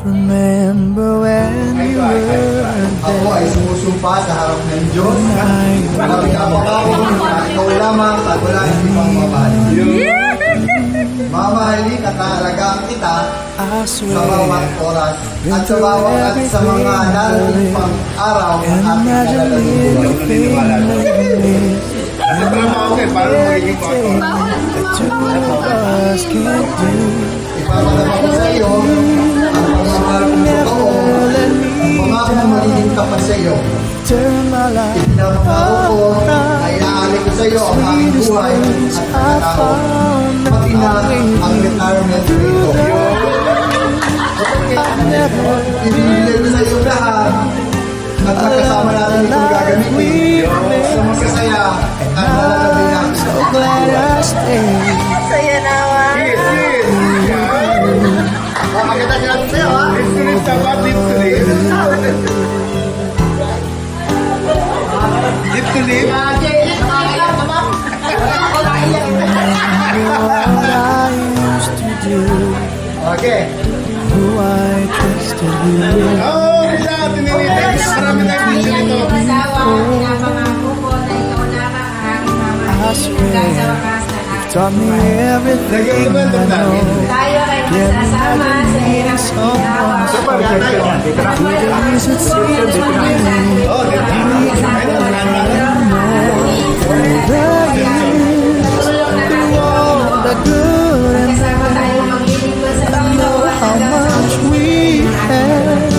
Remember when you were Ako ay there? sumusumpa sa harap ng Diyos. Magkapangako na ikaw lamang at wala ibang mamahalin. Mamahalin at naalagaan kita I sa swear. bawat oras at sa bawat at sa mga darating pang araw ng ating Imagine kalalating buhay. anything Sa trabaho ko parang magiging kwarto. the two of us can do. Ipapalabas ko sa iyo ang pagmamahal kong totoo. Let me Pangako na magiging tapat sa iyo. turn my life Pinapangako ko na around. iaali ko sa iyo ang aking buhay at pagkatao. Pati na ang retirement rate ko. I've never Ibibigay ko sa iyo lahat at magkasama natin itong gagamitin sa masasaya at malalabi natin. so glad I stayed. Saya naman. Yes, yes. Makita sila sa iyo, ha? Dito dapat dito live. Dito live. What I used to do, Okay. who I trusted you. Oh, kaya tininitin. Marami tayong video nito. Pinapangako ko na ikaw lamang ang aking mamahalin hanggang sa wakas ng aking Taught me everything Lagyan mo I ba ito know. tayo ay magsasama sa hirap at ginawa. Things it seems to me, Oh, dito. the years, through all the good and Kasama tayo maglilingkod sa Panginoon how hanggang sa much we had.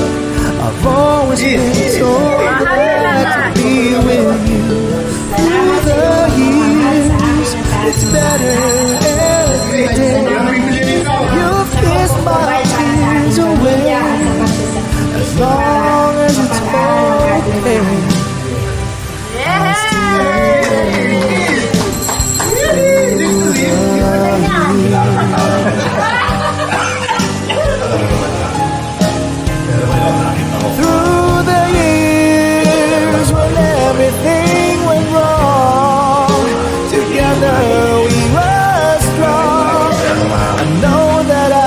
I've always been so glad to be with you. Through the years, it's better every day. You've kissed my tears away as long as it's okay. Through the years when everything went wrong, together we were strong. I know that I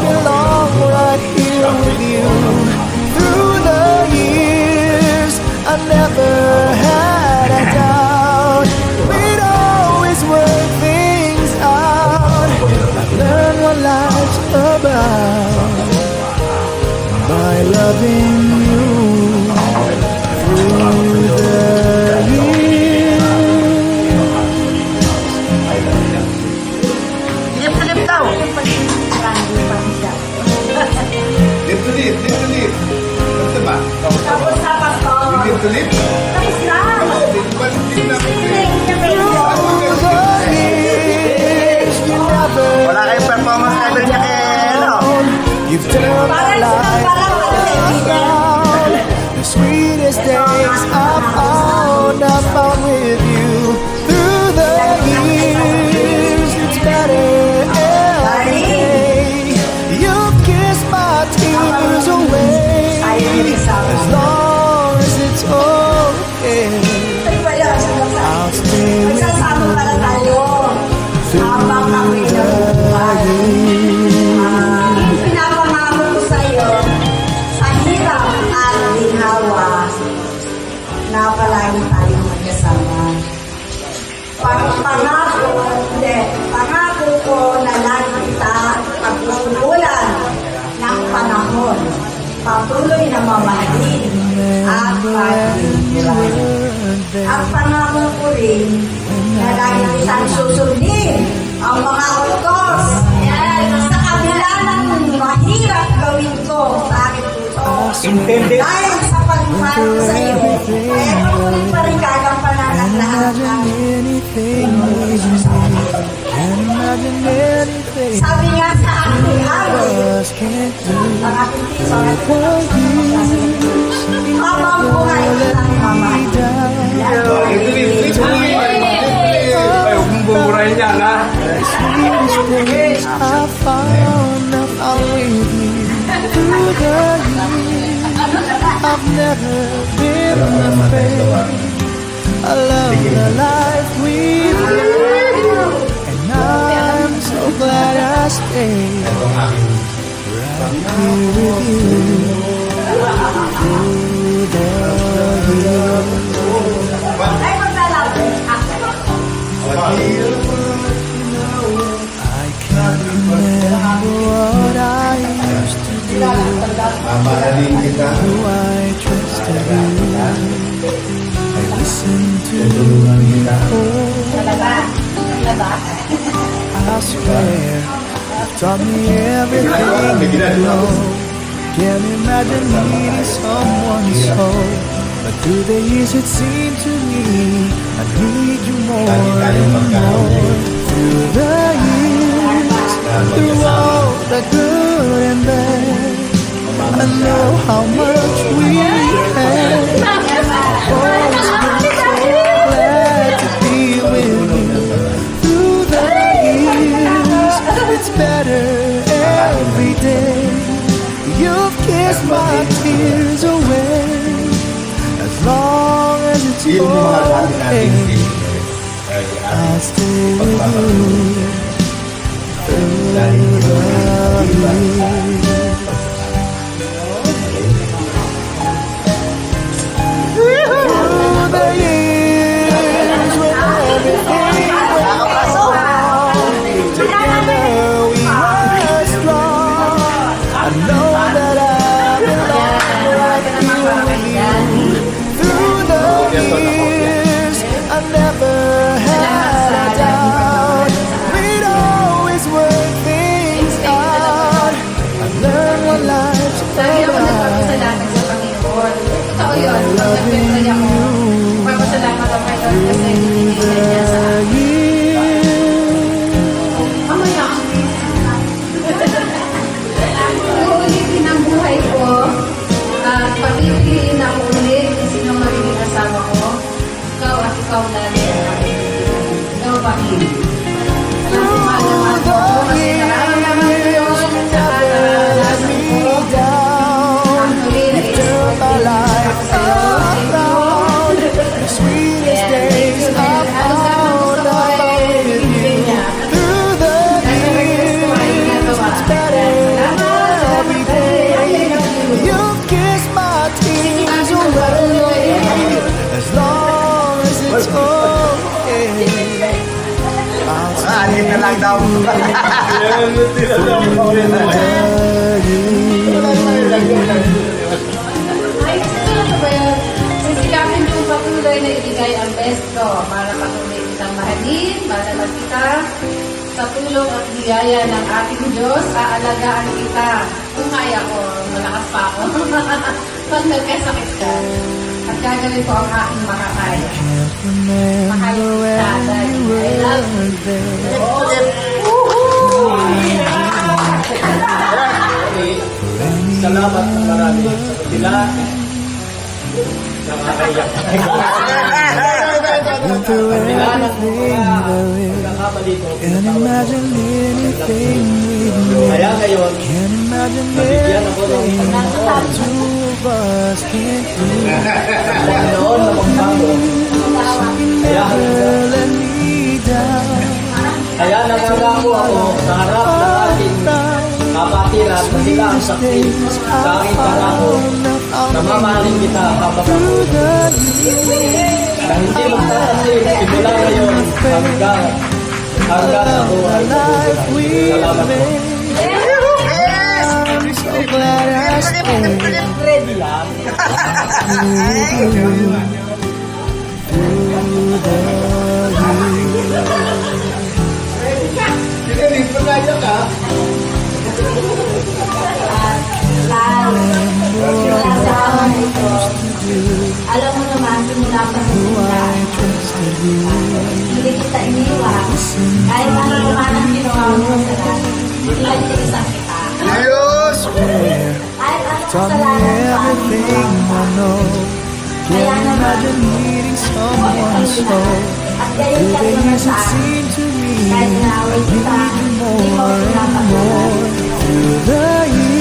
belong right here with you. Through the years, I never had a doubt. We'd always work things out. I learned what life's about by loving you through the years. Dito live. Dito live. Dito ba? Tapos na, Pastor. Dito live. Tapos na. Dito ba? Dito na. Through the years, you never Wala kayong performance level niya kay ano? you've turned my life around. The sweetest days I found with you. Through the years, it's better every day. You've kissed my tears away as long as it's okay. I'll stay with Magsasama pala tayo. Habang ako'y nabubuhay. Pinapangako ko sa iyo, sa hirap at ginhawa, na palagi tayong magkasama. Pangako ko na lagi kita pagsusulan ng panahon. Patuloy na mamahalin at paglingkuran. At pangako ko rin na lagi kitang susundin ang mga utos sa kabila ng mahirap gawin ko sa aking puso. Dahil sa pagmamahal ko sa iyo, kaya patuloy pa rin kagampanan ang lahat ng anything you need. Can't imagine anything sabi nga sa aking awit, us can't do. ang aking piso at For years, you habang buhay ko ng mamahalin. Dito live. Dito live. Ay, huwag mong buburahin yan, ha? sweetest days I found with you. Through the years, I've never been afraid. I love the life we live, and I'm so glad I stayed right here with you through the years. Ay, maglalaki. I can't remember what I used to do, Mamahalin kita. who I trusted you. I listened to Tulungan kita. Talaga. Talaga. I swear, you've taught me everything you know. Can't imagine needing someone so, but through the years it seemed to me I need you more and more. Through the years, through all the good and bad, I know how much we had. I've always been so glad to be with you. Through the years, it's better every day. You've kissed my tears away. As long as it's Yun yung mga dati natin. okay, I'll stay with you through the years. Through the years, when everything went wrong, together we were strong. I know that I belong right here with you. Through the years, I never had a doubt. We'd always work things out. I learned what life's Lagi ako about. nagpapasalamat sa Panginoon. Totoo yun. Pag nag-pray ako, papasalamat ako kay Lord kasi binibigyan niya sa akin. Mamaya. Uulitin ang buhay ko at papipiliin ako ulit kung sino magiging asawa ko. Ikaw at ikaw na rin. Ikaw pa rin. Alam ko mahal na mahal ko ako kasi nararamdaman ko yun at saka naranasan ko. Turn my life around. The sweetest days I found with you. Through the years, it's better every day. You've kissed my tears away. As long as it's okay, I'll Anin na lang daw. Ay, ano ba yan? Sisikapin kong patuloy na ibigay ang best ko para patuloy kitang mahalin, malaman kita. Sa tulong at biyaya ng ating Diyos, aalagaan kita. Kung kaya ko, malakas pa ako. Pag nagkasakit ka, at gagawin ko ang aking makakaya. remember when you were there. Salamat na marami sa kanila. Nakakaiyak. Went through everything there is. Nakakamali ko. Can't imagine anything we've made. Kaya ngayon, Can't imagine nabigyan ako ng everything Panginoon. the two of us can't do. Panginoon na magbago. Kaya, Never let me down. kaya nangangako ako sa harap ng ating kapatiran na sila ang saksi sa aking pangako na mamahalin kita habang ako na hindi magtatasin simula ngayon hanggang ako ay mabubuhay. Salamat po. I'm so glad I stayed Ready lang. through the years. Sige, rin pagkaya ka. Alam mo naman, simula pa sa simula, I trusted you. hindi kita iniwan. Kahit ano naman ang ginawa mo sa lahat, hindi isa kita. Ayos! Kahit ano Taught me kasalanan pa, everything I know. Can't imagine needing someone so. at ganyan Through ka the naman years sa it akin. seemed to me Kahit I naaway need kita, you hindi mo more and pinapatulan. more. Through the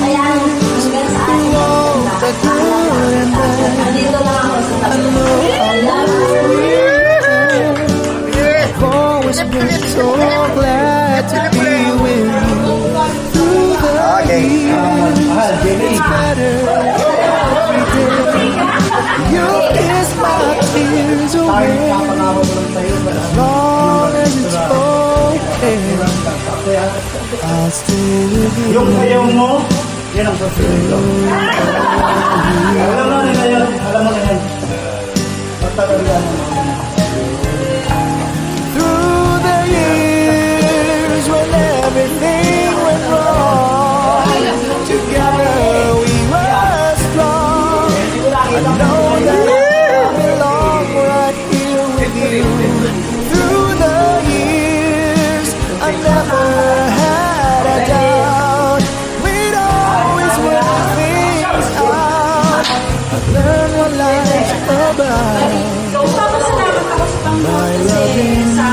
Kaya years, hanggang sa akin, through all the good and bad, nandito lang ako sa I tabi. know how much we had. I've always been so glad to be with you. Through the years, Yung ayaw mo, yan ang susunod. Alam mo na yan. Alam mo na yan. Pagtatalian mo. Through the years when everything went wrong, together we were strong. I know that I belong right here with you. Through the years, I never had a doubt. We'd always work things out. I've learned what life's about. Papasalamat ako sa Panginoon kasi sa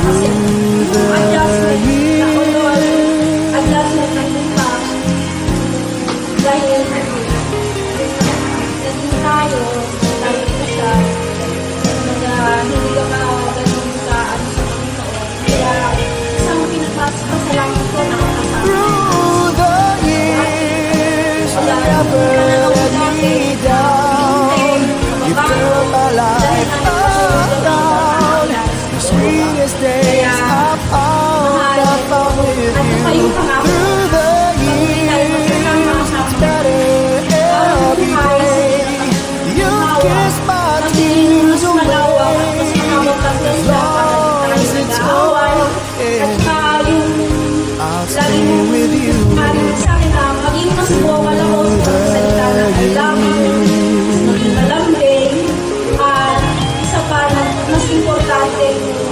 kasi yung adjustment na ulol, adjustment ng lupa. Dahil naging tayo, dahil ito siya, hindi ka ganun sa ano sa Panginoon. Kaya isang pinagpapasalamat ko na kasama. Through the years, you never let me down. You turned my life around. The sweetest days I found with you. Through the years, it's better every day. You kiss my tears away. As long as it's okay, I'll stay with you. Sa akin na maging mas vocal ako sa salita ng kailangan, maging malambing, at isa pa na mas importante,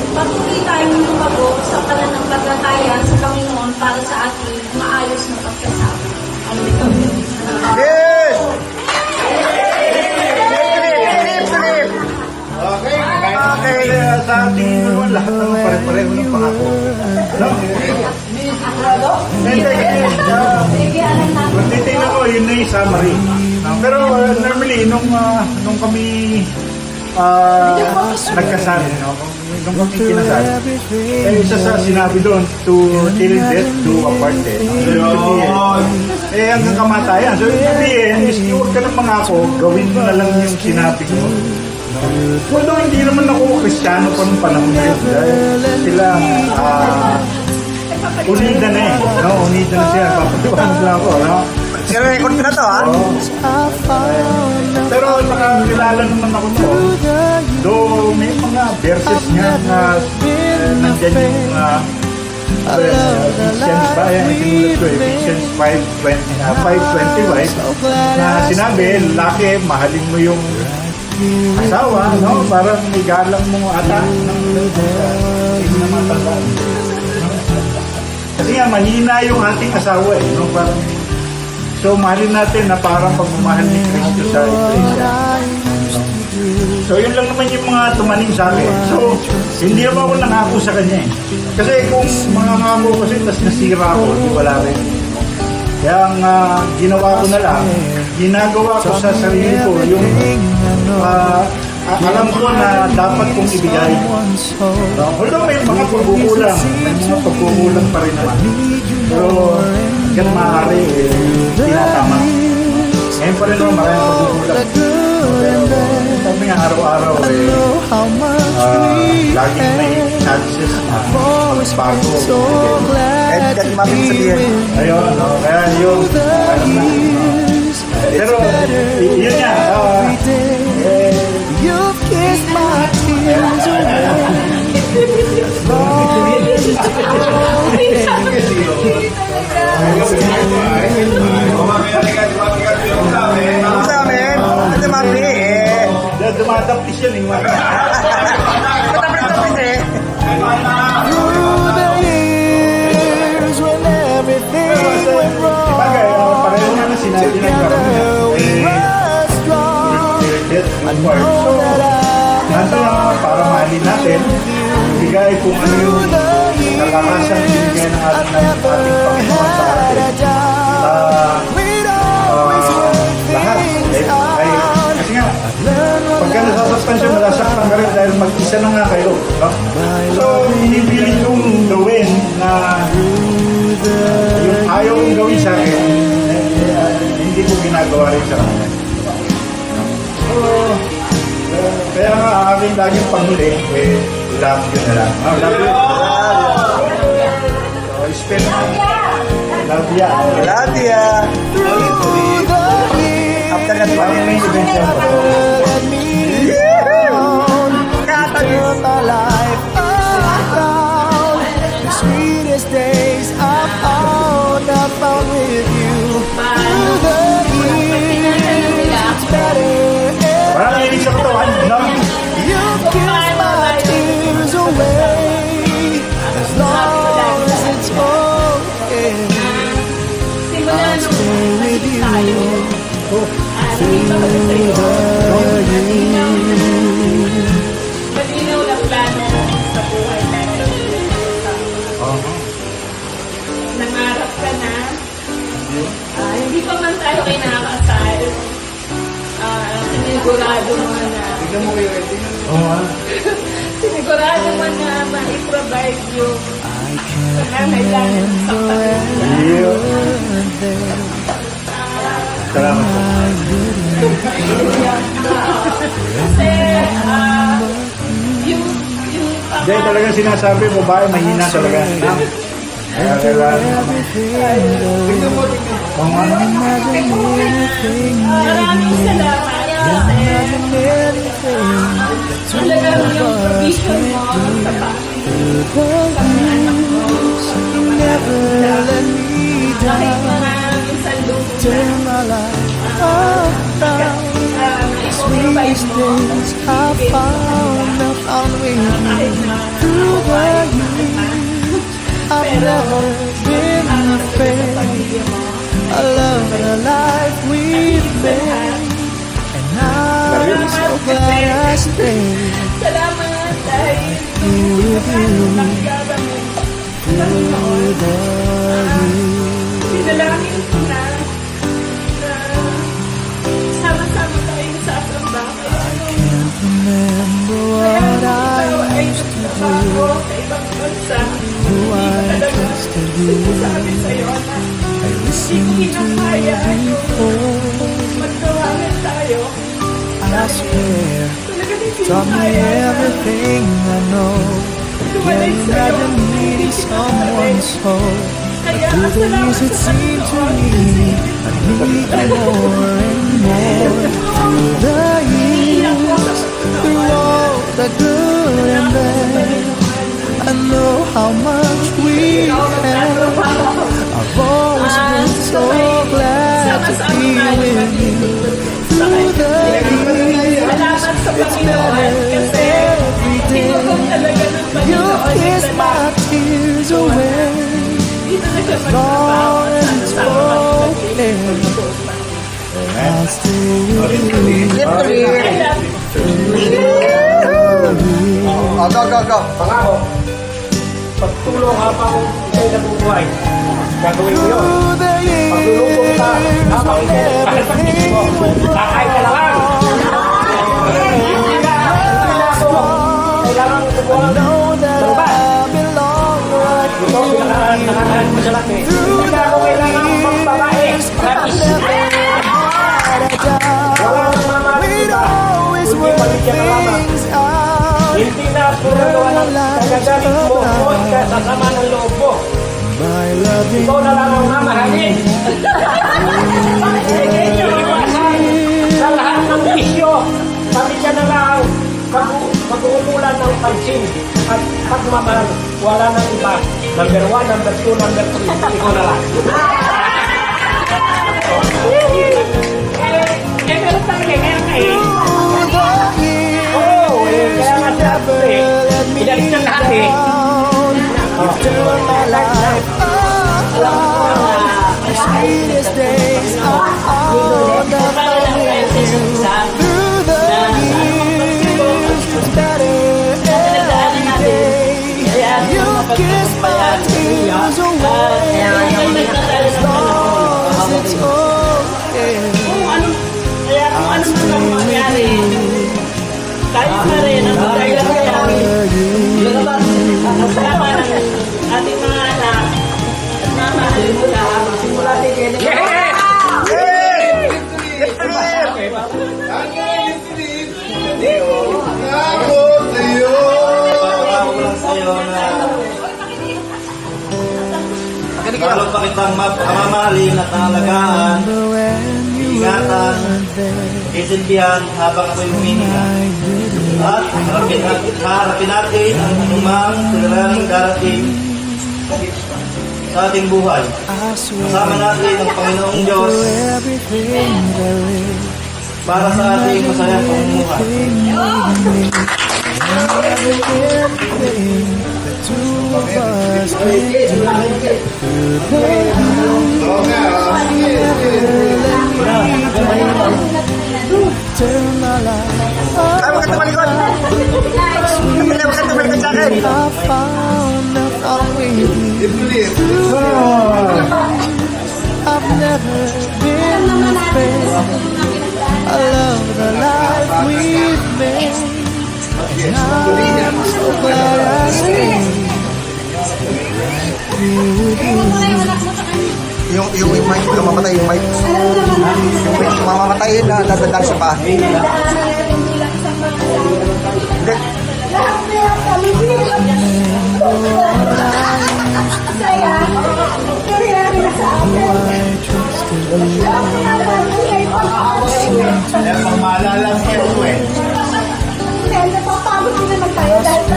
patuloy tayong lumago sa pananampalataya sa Panginoon para sa ating maayos na pagkasama. Yes! Philip! Okay, sa ating naman, lahat naman pare-pareho ng pangako. No? Titingnan ko, yun na yung summary. Pero normally, nung kami nagkasal, no? Nung kami kinasal, isa sa sinabi doon, to till death do apart. Hanggang kamatayan. So, ibig sabihin, miski huwag ka ng pangako, gawin mo na lang yung sinabi mo. Although hindi naman ako Kristiyano pa nung panahon na yun. Dahil sila, unida na eh. No? Unida na siya. Papatiwanag lang ako. No? Pero record ko na to, ha? Pero nakakilala naman ako noon. Though may mga verses niya na nandyan yung Ephesians ba? Yan, isinulat ko. Ephesians 5:20 na sinabi, laki, mahalin mo yung asawa, no? Parang igalang mo ata ng hindi na matandaan. Kasi nga, mahina yung ating asawa eh, no? Parang, so, mahalin natin na parang pagmamahal ni Kristo sa Iglesia. So, yun lang naman yung mga tumaning sa akin. So, hindi naman ako nangako sa kanya eh. Kasi kung mga ngako kasi, tas nasira ako, di wala rin. Kaya ang ginawa ko na lang, ginagawa ko sa sarili ko yung alam ko na dapat kong ibigay. Although may mga pagkukulang pa rin naman. Pero hanggang maaari, tinatama. Ngayon pa rin naman maraming pagkukulang. Pero sabi nga araw-araw laging may chances na bago. Kahit mabing sabihin. Ayun, kaya yun. Pero yun nga, You've kissed my tears away. As long as it's Sa amin, ito mapi eh. dumatapis yan eh. Matapis-tapis eh. through the years when everything went Bagay, wrong. pareho nga na sinabi ng Together we were strong. I know that Nandun na para mahalin natin, bigay kung ano yung nakakasang binigay ng I ating never Panginoon sa had a atin. doubt. We'd always work Lahat. things out. Kasi nga, pagka nasasaktan siya, nasasaktan ka rin dahil mag-isa na nga kayo. No? So, inipilit kong gawin na yung ayaw kong gawin sa akin, hindi ko ginagawa rin sa kanya. So, kaya nga aking laging panghuli, love you na lang. Love you. So, Love ya. Love ya. Through the years, After that, parang may subvention. let me down. Turn my life around. The sweetest days I found with you. Through the years, it's better. Parang nainig sa katawan, no? You kiss my tears away as long as it's okay. I'll stay with you through the years. Malinaw na plano sa buhay natin. Nangarap ka na. Hindi pa man tayo kayo nakakasal. Sinigurado mo na. Tignan mo kayo, tignan mo. Oo, ah. Sinigurado mo na ma-provide yung I can't kailangan sa pamilya. Yeah. Salamat po. Kasi, yung Hindi, talagang sinasabi, babae, mahina talaga. Kaya kailangan. Tignan mo, tignan mo. Kung ano, maraming salamat. Kasi talagang yung provision mo sa never let me kahit down. maraming salubong Turn my life around. Sweetest days I found with you. Through the years, I've never been afraid. I love the life we've made, and I'm so glad I stayed salamat dahil with you nagkagamit through the years. sinalangin ko na sama-sama tayo sa trabaho. Can't remember what I used to do, Ako sa ibang bansa, who I trusted you. sabi sa'yo na I listened to you before. magtawanan tayo. I swear, Talaga din taught me everything I know. Can't imagine needing someone so. Through the years it seemed to me I need you more and more. Through the years, through all the good and bad, I know how much we had. I've always been so glad to be with you. Through the years, Salamat sa Panginoon kasi every tinutong day talaga ng you Panginoon kiss yung my tears away. dito na siya Long magtrabaho. and spoken, I'll stay with you. Go. Pangako, pagtulong habang ikay nabubuhay, gagawin mo yun. Through the Paglulubog ka years, habang when ikay everything went kakay ka lang. Hindi na ako kailangan I kukuha. know that I belong right Ito, nakakahan mo sa laki. through Hindi na ako kailangan magbabae. Gratis. had a doubt. Wala nang mamahalin We'd kita. always Kundi work paligyan ka lamang. things out Hindi na puro gawa ng kagagalit mo. Huwag ka sa sama ng loob mo. by loving Ikaw na lang ang mamahalin. Iwasan sa lahat ng bisyo. Pamilya na lang mag-uulan ng pansin at pagmamahal. Wala nang iba. Number 1, number 2, number 3. Ikaw na lang. Meron tayo meron ka eh. through the years. Oo, kaya nga sabi eh. Let me Ilalit ng lahat eh. down. You've turned my life around. The sweetest days I found with you. Through the years, it's better every day. You kiss my tears away. As long as it's okay, Kaya kung ano man ang mangyari, tayo pa rin ang magkailangan. Kasama ng ating mga anak at mamahalin mo lang. Simula din kayo. Ako sa'yo. Lalo pa kitang mamahalin at alagaan, Remember when you ingatan, were there. isindihan habang ako'y humihinga. At harapin natin ang anumang suliraning darating sa ating buhay. I swear Kasama natin ang Panginoong Diyos for everything there is. para sa ating masayang pamumuhay. Everything the two of us turn my life. Ay, maganda malikot! Maganda malikot sa akin! I found a thought with you. I've never been afraid. I love the life we've made. And I'm so glad I stayed with you. Yung mic, yung mamatay yung mic. Yung mic, mamamatay na dadaan sa bahay. Hindi. I trusted you. Kaya pang maalala ang ito eh. Napapagod din naman tayo dahil sa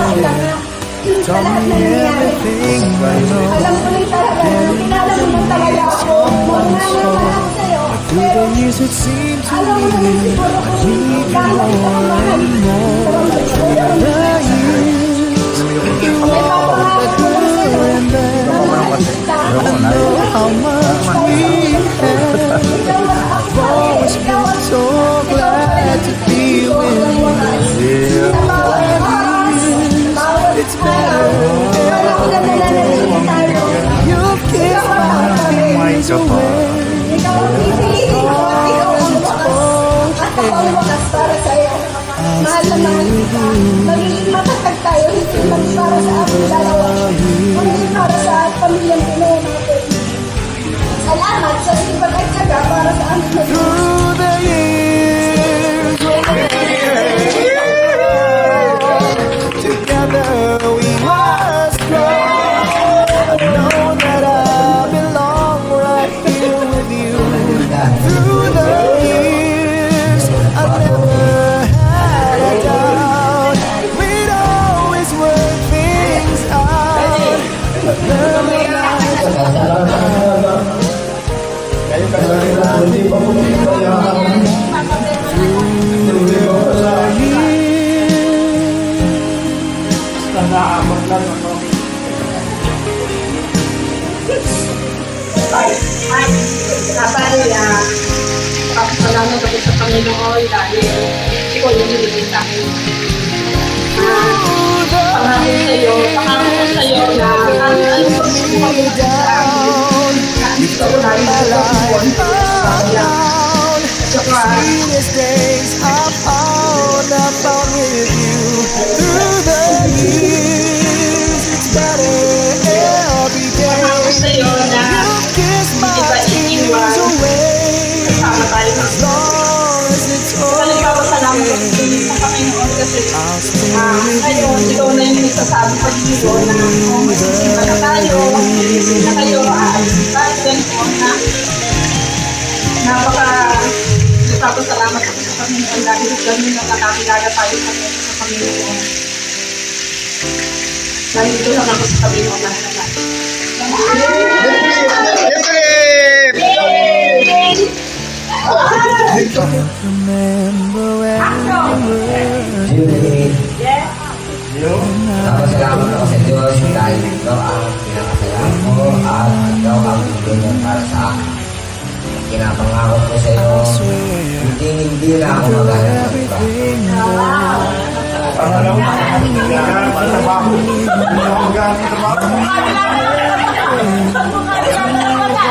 Tell me everything I know. alam ko rin talaga na pinala mo naman talaga ako. Magmamahal ako sa'yo. Through the years it seemed to Alam mo naman me siguro I kung need you gano'n ka more kamahal. and more. The years, you walked the good and bad. I know how much we had. I've always been so glad to be with you. It's better every day. You've kissed my fears away. Ikaw ang pipili. Ikaw ang wakas. At ako ang wakas para sa'yo. Mahal na mahal kita. Magiging matatag tayo. Hindi man para sa aking dalawa. Kundi para sa pamilyang Pinoy natin. Salamat sa sipag at syaga para sa aming mag Through the years, together we must grow. I know that I belong right here with you. Through the years, I never had a doubt. We'd always work things out. Learn Salamat ako sa Panginoon dahil ikaw yung binigay sa akin. Pangako ko sa'yo na ang pagsusukan mo sa akin. Ikaw na rin sa pagsusukan mo sa akin. Sweetest days I found with you. Through the years, it's better every day. Pangako sa'yo na You kiss my tears away. kasama tayo sa As long as it's Salamat okay, ako sa Panginoon kasi I'll stay with ngayon, ikaw na yung nagsasabi sa Diyos na kung magsisimba na tayo, na kayo aalis tayo, ganito na napaka-salamat ako sa Panginoon dahil ganun na nakakilala tayo sa Panginoon. Dahil ito lang ako sa Panginoon na lahat. remember when you were Napasalamat ako sa Diyos dahil ikaw ang pinakasalan ko at ikaw ang bigyan para sa akin. Pinapangako ko sa iyo, hindi na ako maghanap ng iba. everything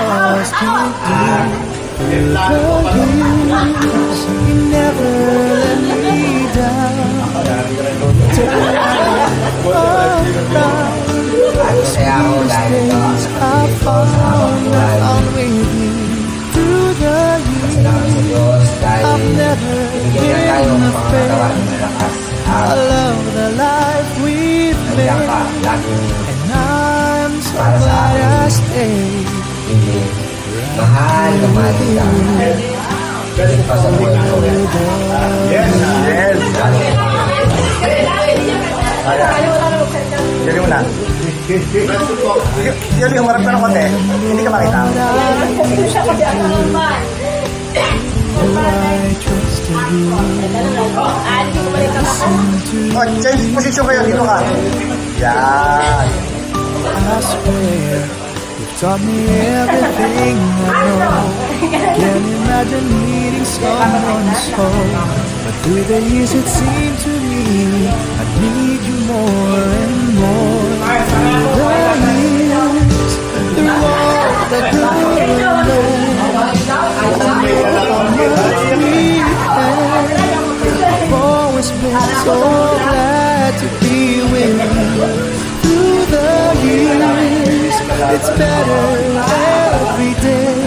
was to do. You never let me down. Masaya ako dahil ikaw ang nakapili ko sa aking buhay. Through the Salamat sa Diyos dahil I've never bigyan na tayo been ng pangatawan afraid. ng malakas I at love the life we've nagbiyak ka made, laging and I'm so para sa akin. I stay. Hindi. Mahal na mahal kita. Higit pa sa buhay ko. Yes. Dali mo lang. Dali mo marap ka ng konti. Hindi ka makita. I trusted you. Oh, change position kayo. Dito ka. Yan. I swear you've taught me everything I know. Can't imagine needing someone so. But through the years it seemed to me I need you more and more. Through the years, through all the good and I've always been so glad to be with you. Through the years, it's better every day.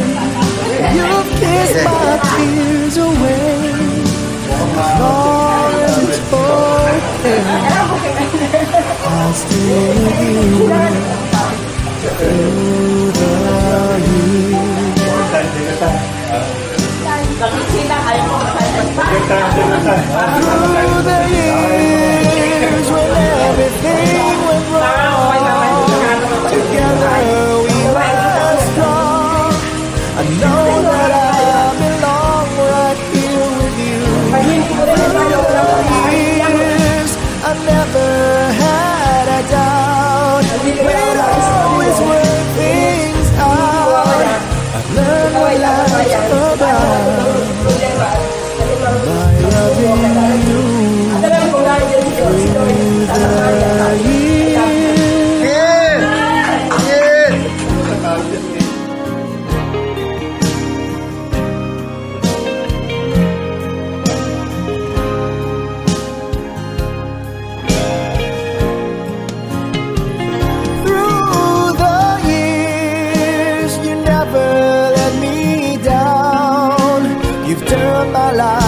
You've kissed my tears away. As long as it's okay, I'll stay with you. Through the years. Through the years when everything went wrong, together we were strong. I know that I belong right here with you. Through the years, I never had a doubt. We'd always work things out. I've learned what life's about. By loving you through the years. Through the years, you never let me down. You've turned my life